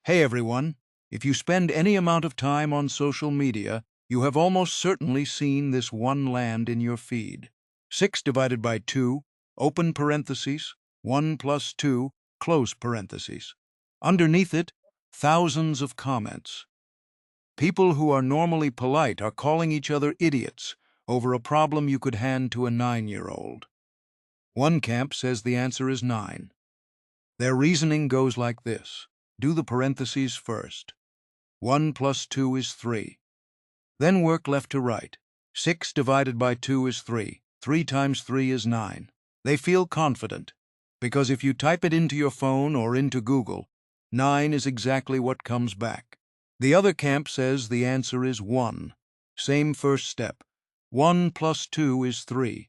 Hey everyone, if you spend any amount of time on social media, you have almost certainly seen this one land in your feed. 6 divided by 2, open parentheses, 1 plus 2, close parentheses. Underneath it, thousands of comments. People who are normally polite are calling each other idiots over a problem you could hand to a 9-year-old. One camp says the answer is 9. Their reasoning goes like this. Do the parentheses first. 1 plus 2 is 3. Then work left to right. 6 divided by 2 is 3. 3 times 3 is 9. They feel confident, because if you type it into your phone or into Google, 9 is exactly what comes back. The other camp says the answer is 1. Same first step. 1 plus 2 is 3.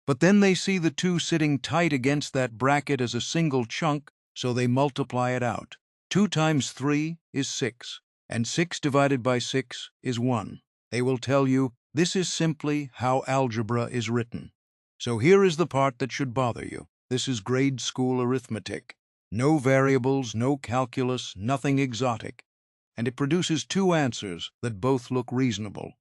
But then they see the 2 sitting tight against that bracket as a single chunk, so they multiply it out. 2 times 3 is 6, and 6 divided by 6 is 1. They will tell you this is simply how algebra is written. So here is the part that should bother you. This is grade school arithmetic. No variables, no calculus, nothing exotic. And it produces 2 answers that both look reasonable.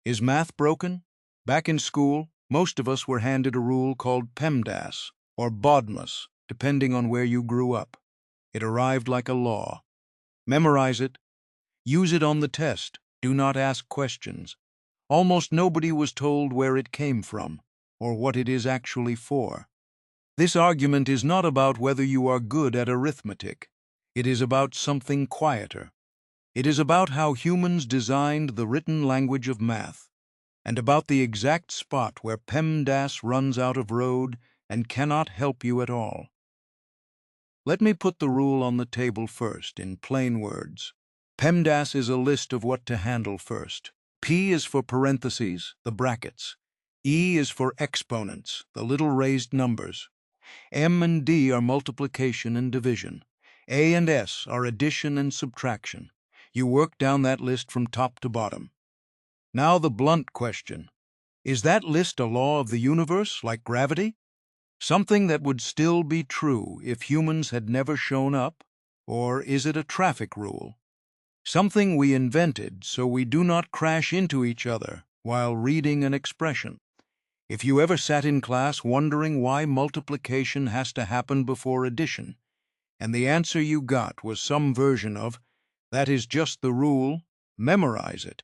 Is math broken? Back in school, most of us were handed a rule called PEMDAS, or BODMAS, depending on where you grew up. It arrived like a law. Memorize it. Use it on the test. Do not ask questions. Almost nobody was told where it came from, or what it is actually for. This argument is not about whether you are good at arithmetic. It is about something quieter. It is about how humans designed the written language of math, and about the exact spot where PEMDAS runs out of road and cannot help you at all. Let me put the rule on the table first, in plain words. PEMDAS is a list of what to handle first. P is for parentheses, the brackets. E is for exponents, the little raised numbers. M and D are multiplication and division. A and S are addition and subtraction. You work down that list from top to bottom. Now the blunt question. Is that list a law of the universe, like gravity? Something that would still be true if humans had never shown up? Or is it a traffic rule? Something we invented so we do not crash into each other while reading an expression. If you ever sat in class wondering why multiplication has to happen before addition, and the answer you got was some version of, "That is just the rule, memorize it,"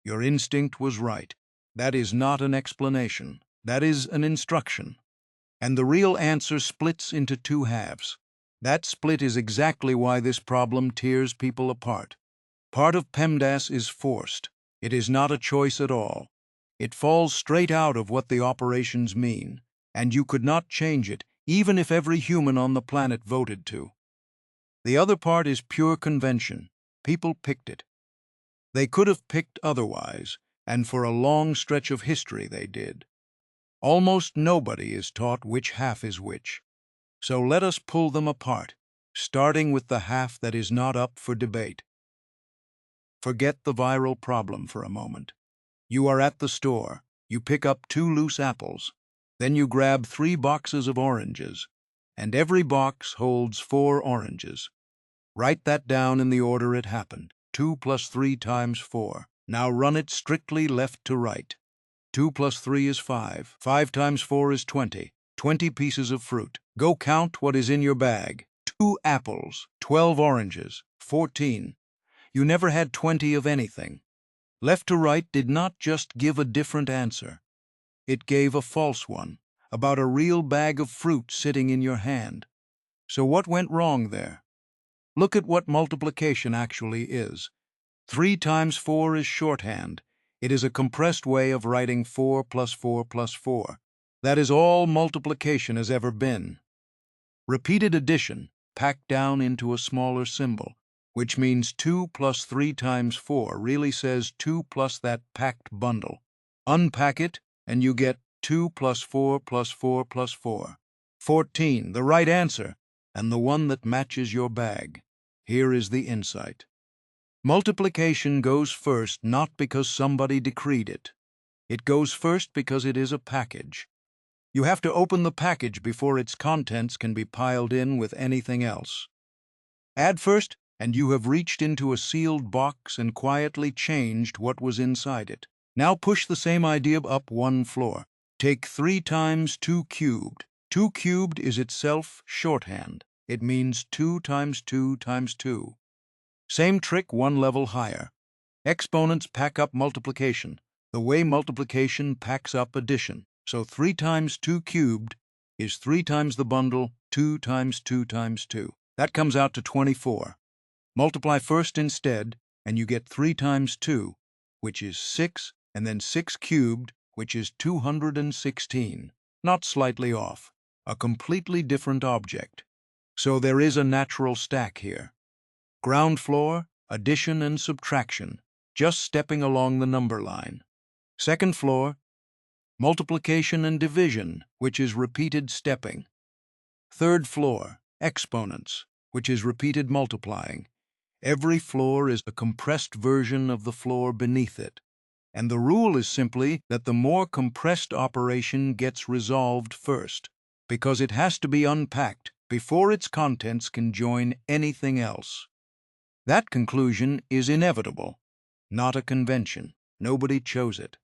your instinct was right. That is not an explanation. That is an instruction. And the real answer splits into 2 halves. That split is exactly why this problem tears people apart. Part of PEMDAS is forced. It is not a choice at all. It falls straight out of what the operations mean, and you could not change it, even if every human on the planet voted to. The other part is pure convention. People picked it. They could have picked otherwise, and for a long stretch of history they did. Almost nobody is taught which half is which. So let us pull them apart, starting with the half that is not up for debate. Forget the viral problem for a moment. You are at the store. You pick up 2 loose apples. Then you grab 3 boxes of oranges, and every box holds 4 oranges. Write that down in the order it happened. 2 plus 3 times 4. Now run it strictly left to right. 2 plus 3 is 5. 5 times 4 is 20. 20 pieces of fruit. Go count what is in your bag. 2 apples, 12 oranges, 14. You never had 20 of anything. Left to right did not just give a different answer. It gave a false one, about a real bag of fruit sitting in your hand. So what went wrong there? Look at what multiplication actually is. 3 times 4 is shorthand. It is a compressed way of writing 4 plus 4 plus 4. That is all multiplication has ever been. Repeated addition packed down into a smaller symbol, which means 2 plus 3 times 4 really says 2 plus that packed bundle. Unpack it, and you get 2 plus 4 plus 4 plus 4. 14, the right answer, and the one that matches your bag. Here is the insight. Multiplication goes first not because somebody decreed it. It goes first because it is a package. You have to open the package before its contents can be piled in with anything else. Add first? and you have reached into a sealed box and quietly changed what was inside it. Now push the same idea up one floor. Take 3 times 2 cubed. 2 cubed is itself shorthand. It means 2 times 2 times 2. Same trick one level higher. Exponents pack up multiplication, the way multiplication packs up addition. So 3 times 2 cubed is 3 times the bundle 2 times 2 times 2. That comes out to 24. Multiply first instead, and you get 3 times 2, which is 6, and then 6 cubed, which is 216. Not slightly off. A completely different object. So there is a natural stack here. Ground floor, addition and subtraction, just stepping along the number line. Second floor, multiplication and division, which is repeated stepping. Third floor, exponents, which is repeated multiplying. Every floor is a compressed version of the floor beneath it. And the rule is simply that the more compressed operation gets resolved first, because it has to be unpacked before its contents can join anything else. That conclusion is inevitable, not a convention. Nobody chose it.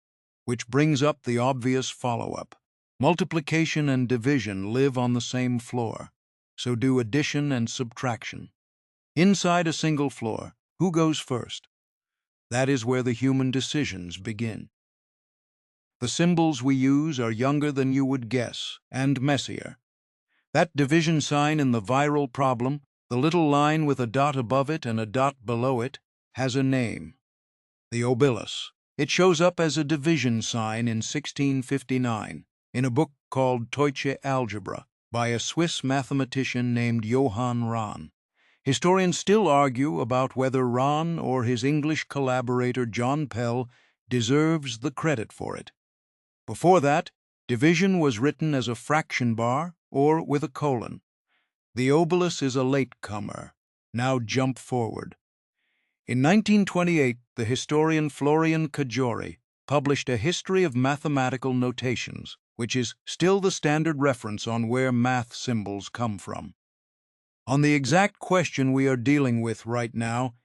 Which brings up the obvious follow-up. Multiplication and division live on the same floor, so do addition and subtraction. Inside a single floor, who goes first? That is where the human decisions begin. The symbols we use are younger than you would guess, and messier. That division sign in the viral problem, the little line with a dot above it and a dot below it, has a name. The obolus. It shows up as a division sign in 1659 in a book called Deutsche Algebra by a Swiss mathematician named Johann Rahn. Historians still argue about whether Rahn or his English collaborator John Pell deserves the credit for it. Before that, division was written as a fraction bar or with a colon. The obolus is a latecomer. Now jump forward. In 1928, the historian Florian Cajori published a history of mathematical notations, which is still the standard reference on where math symbols come from. On the exact question we are dealing with right now,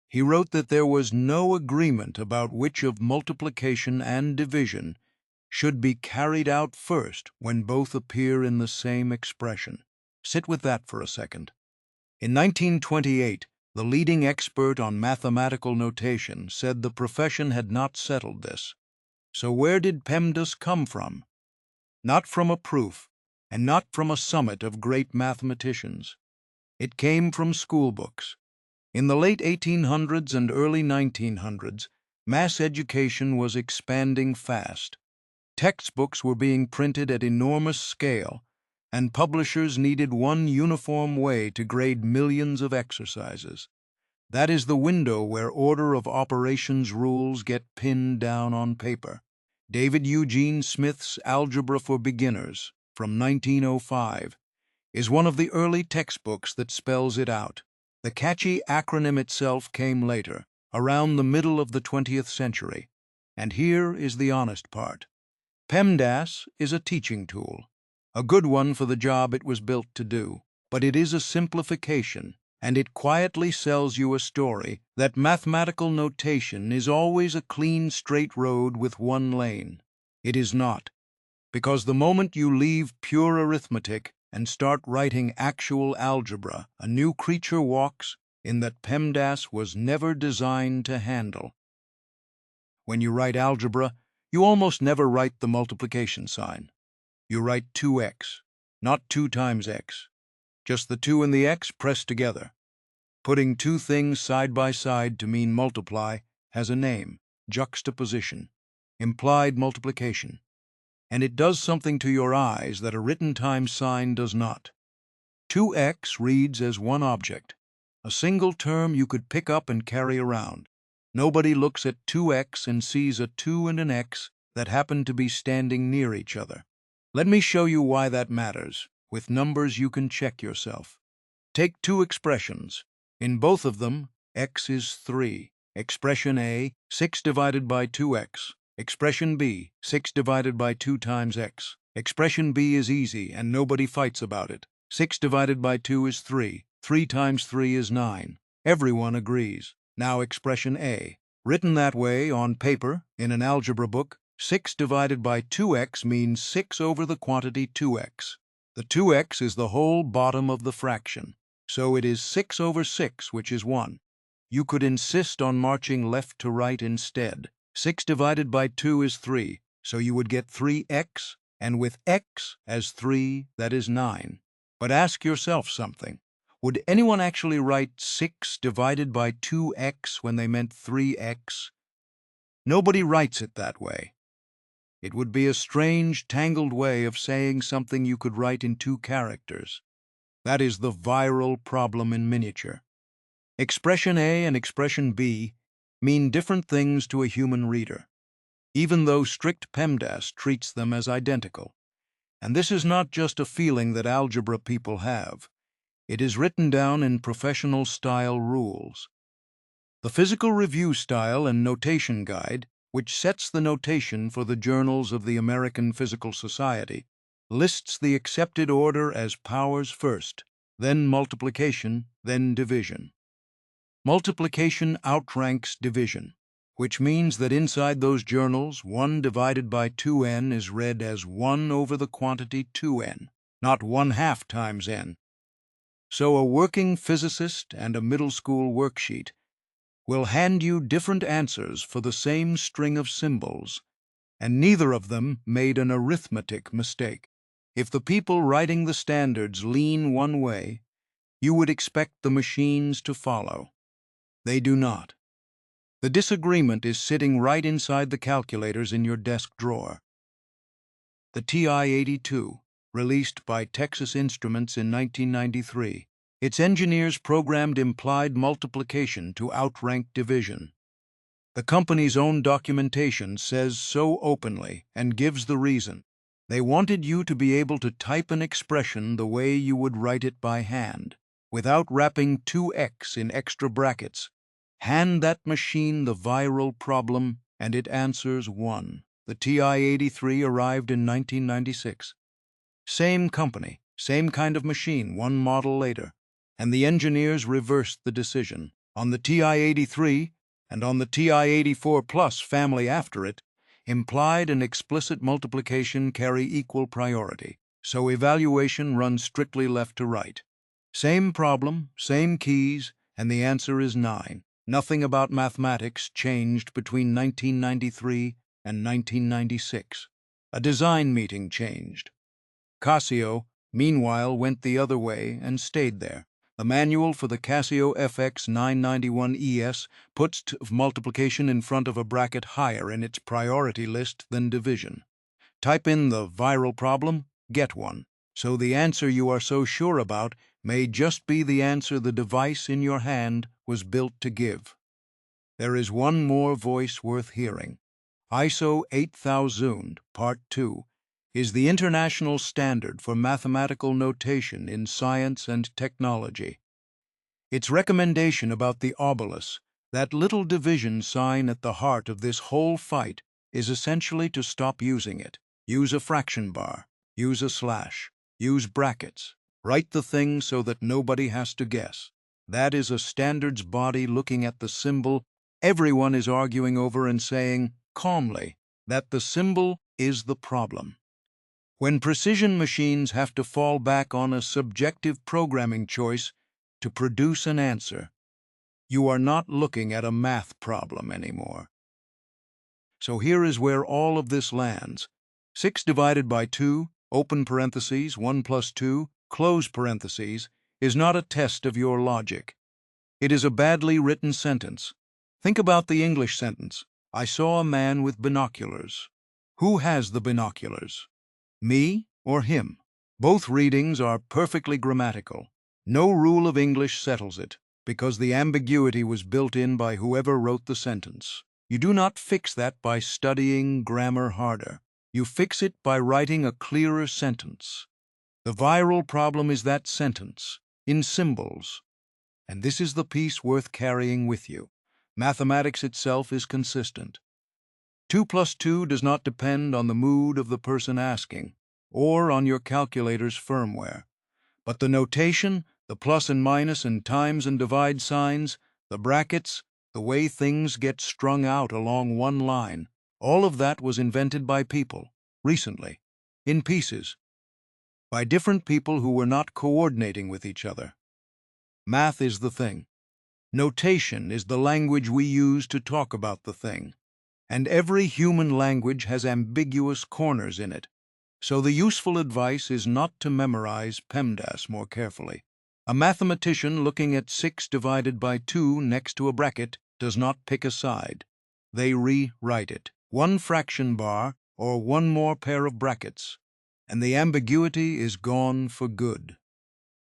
he wrote that there was no agreement about which of multiplication and division should be carried out first when both appear in the same expression. Sit with that for a second. In 1928, the leading expert on mathematical notation said the profession had not settled this. So where did PEMDAS come from? Not from a proof, and not from a summit of great mathematicians. It came from schoolbooks. In the late 1800s and early 1900s, mass education was expanding fast. Textbooks were being printed at enormous scale, and publishers needed one uniform way to grade millions of exercises. That is the window where order of operations rules get pinned down on paper. David Eugene Smith's Algebra for Beginners, from 1905, is one of the early textbooks that spells it out. The catchy acronym itself came later, around the middle of the 20th century. And here is the honest part. PEMDAS is a teaching tool, a good one for the job it was built to do, but it is a simplification, and it quietly sells you a story that mathematical notation is always a clean, straight road with one lane. It is not, because the moment you leave pure arithmetic and start writing actual algebra, a new creature walks in that PEMDAS was never designed to handle. When you write algebra, you almost never write the multiplication sign. You write 2x, not 2 times x. Just the 2 and the x pressed together. Putting two things side by side to mean multiply has a name, juxtaposition, implied multiplication. And it does something to your eyes that a written times sign does not. 2x reads as one object, a single term you could pick up and carry around. Nobody looks at 2x and sees a 2 and an x that happen to be standing near each other. Let me show you why that matters. With numbers you can check yourself. Take two expressions. In both of them, x is 3. Expression A, 6 divided by 2x. Expression B, 6 divided by 2 times x. Expression B is easy and nobody fights about it. 6 divided by 2 is 3. 3 times 3 is 9. Everyone agrees. Now expression A. Written that way on paper, in an algebra book, 6 divided by 2x means 6 over the quantity 2x. The 2x is the whole bottom of the fraction, so it is 6 over 6, which is 1. You could insist on marching left to right instead. 6 divided by 2 is 3, so you would get 3x, and with x as 3, that is 9. But ask yourself something. Would anyone actually write 6 divided by 2x when they meant 3x? Nobody writes it that way. It would be a strange, tangled way of saying something you could write in 2 characters. That is the viral problem in miniature. Expression A and expression B mean different things to a human reader, even though strict PEMDAS treats them as identical. And this is not just a feeling that algebra people have. It is written down in professional style rules. The Physical Review Style and Notation Guide, which sets the notation for the journals of the American Physical Society, lists the accepted order as powers first, then multiplication, then division. Multiplication outranks division, which means that inside those journals, 1 divided by 2n is read as 1 over the quantity 2n, not 1/2 times n. So a working physicist and a middle school worksheet will hand you different answers for the same string of symbols, and neither of them made an arithmetic mistake. If the people writing the standards lean one way, you would expect the machines to follow. They do not. The disagreement is sitting right inside the calculators in your desk drawer. The TI-82, released by Texas Instruments in 1993, its engineers programmed implied multiplication to outrank division. The company's own documentation says so openly and gives the reason. They wanted you to be able to type an expression the way you would write it by hand, without wrapping 2x in extra brackets. Hand that machine the viral problem, and it answers 1. The TI-83 arrived in 1996. Same company, same kind of machine, one model later, and the engineers reversed the decision. On the TI-83 and on the TI-84 Plus family after it, implied and explicit multiplication carry equal priority, so evaluation runs strictly left to right. Same problem, same keys, and the answer is 9. Nothing about mathematics changed between 1993 and 1996. A design meeting changed. Casio, meanwhile, went the other way and stayed there. The manual for the Casio FX 991 ES puts multiplication in front of a bracket higher in its priority list than division. Type in the viral problem, get one. So the answer you are so sure about may just be the answer the device in your hand was built to give. There is one more voice worth hearing. ISO 8000, Part 2, is the international standard for mathematical notation in science and technology. Its recommendation about the obelus, that little division sign at the heart of this whole fight, is essentially to stop using it. Use a fraction bar, use a slash, use brackets. Write the thing so that nobody has to guess. That is a standards body looking at the symbol everyone is arguing over and saying, calmly, that the symbol is the problem. When precision machines have to fall back on a subjective programming choice to produce an answer, you are not looking at a math problem anymore. So here is where all of this lands. 6 divided by 2, open parentheses, 1 plus 2, close parentheses, is not a test of your logic. It is a badly written sentence. Think about the English sentence. I saw a man with binoculars. Who has the binoculars? Me or him? Both readings are perfectly grammatical. No rule of English settles it, because the ambiguity was built in by whoever wrote the sentence. You do not fix that by studying grammar harder. You fix it by writing a clearer sentence. The viral problem is that sentence, in symbols. And this is the piece worth carrying with you. Mathematics itself is consistent. 2 plus 2 does not depend on the mood of the person asking, or on your calculator's firmware. But the notation, The plus and minus and times and divide signs, the brackets, the way things get strung out along one line, all of that was invented by people, recently, in pieces, by different people who were not coordinating with each other. Math is the thing. Notation is the language we use to talk about the thing. And every human language has ambiguous corners in it. So the useful advice is not to memorize PEMDAS more carefully. A mathematician looking at 6 divided by 2 next to a bracket does not pick a side. They rewrite it. One fraction bar or one more pair of brackets, and the ambiguity is gone for good.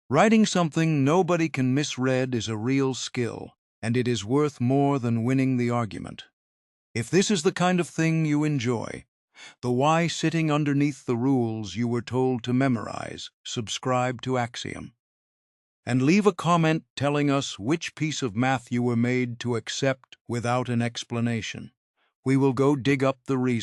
Writing something nobody can misread is a real skill, and it is worth more than winning the argument. If this is the kind of thing you enjoy, the why sitting underneath the rules you were told to memorize, subscribe to Axiom. And leave a comment telling us which piece of math you were made to accept without an explanation. We will go dig up the reason.